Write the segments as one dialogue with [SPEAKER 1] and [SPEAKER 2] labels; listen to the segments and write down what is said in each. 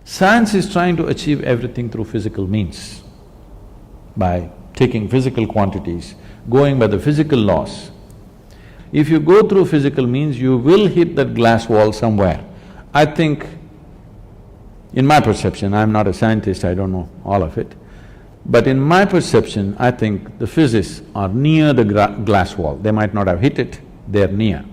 [SPEAKER 1] Science is trying to achieve everything through physical means, by taking physical quantities, going by the physical laws. If you go through physical means, you will hit that glass wall somewhere. I think, in my perception, I'm not a scientist, I don't know all of it, but in my perception, I think the physicists are near the glass wall. They might not have hit it, they're near.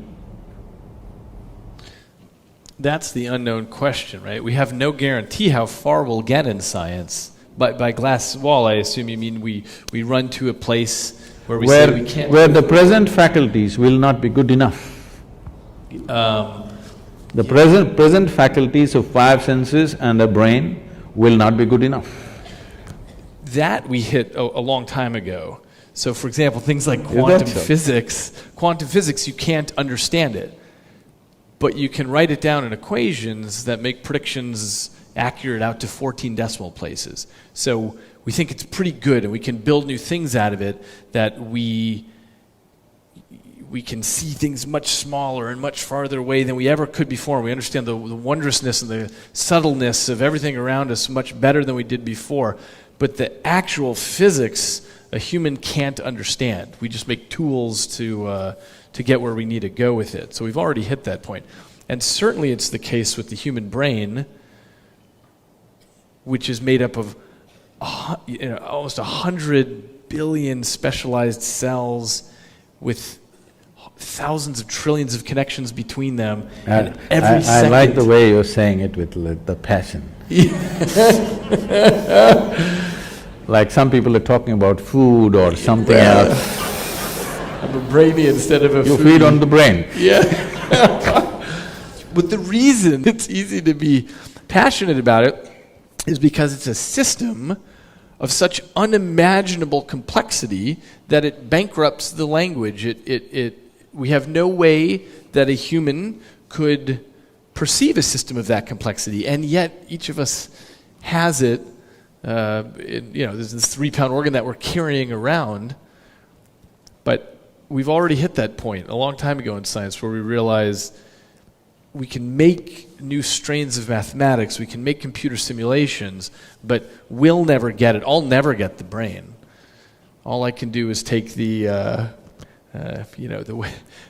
[SPEAKER 2] That's the unknown question, right? We have no guarantee how far we'll get in science. By glass wall, I assume you mean we run to a place where we say we can't…
[SPEAKER 1] Where the present faculties will not be good enough. The present faculties of five senses and a brain will not be good enough.
[SPEAKER 2] That we hit a long time ago. So for example, things like quantum physics, you can't understand it. But you can write it down in equations that make predictions accurate out to 14 decimal places. So we think it's pretty good, and we can build new things out of it, that we can see things much smaller and much farther away than we ever could before. We understand the wondrousness and the subtleness of everything around us much better than we did before. But the actual physics, a human can't understand. We just make tools to get where we need to go with it. So we've already hit that point. And certainly it's the case with the human brain, which is made up of almost 100 billion specialized cells with thousands of trillions of connections between them. And every second…
[SPEAKER 1] I like the way you're saying it with the passion. Like some people are talking about food or something else.
[SPEAKER 2] I'm a brainy instead of a
[SPEAKER 1] You
[SPEAKER 2] foodie.
[SPEAKER 1] feed on the brain.
[SPEAKER 2] Yeah. But the reason it's easy to be passionate about it is because it's a system of such unimaginable complexity that it bankrupts the language. We have no way that a human could perceive a system of that complexity, and yet each of us has it. There's this 3-pound organ that we're carrying around, but we've already hit that point a long time ago in science where we realize we can make new strains of mathematics, we can make computer simulations, but we'll never get it. I'll never get the brain. All I can do is take the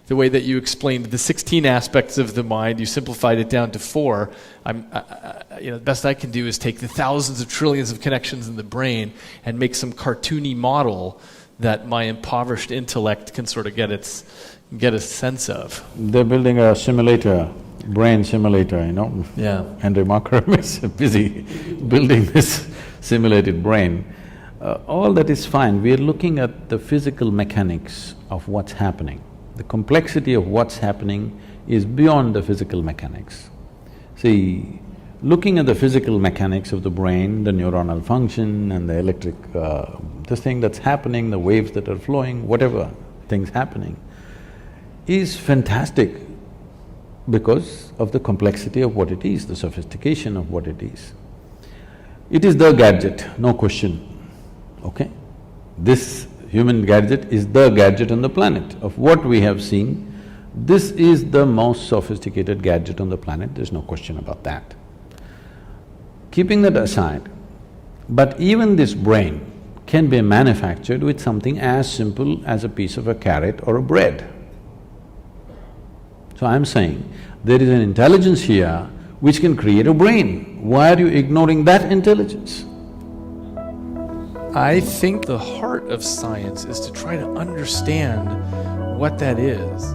[SPEAKER 2] way that you explained the 16 aspects of the mind, you simplified it down to 4. The best I can do is take the thousands of trillions of connections in the brain and make some cartoony model that my impoverished intellect can sort of get a sense of.
[SPEAKER 1] They're building a simulator, brain simulator,
[SPEAKER 2] Yeah.
[SPEAKER 1] Henry Markram is busy building this simulated brain. All that is fine, we are looking at the physical mechanics of what's happening. The complexity of what's happening is beyond the physical mechanics. See, looking at the physical mechanics of the brain, the neuronal function and the electric… this thing that's happening, the waves that are flowing, whatever things happening, is fantastic because of the complexity of what it is, the sophistication of what it is. It is the gadget, no question, okay? This human gadget is the gadget on the planet. Of what we have seen, this is the most sophisticated gadget on the planet, there's no question about that. Keeping that aside, but even this brain can be manufactured with something as simple as a piece of a carrot or a bread. So I'm saying, there is an intelligence here which can create a brain. Why are you ignoring that intelligence?
[SPEAKER 2] I think the heart of science is to try to understand what that is.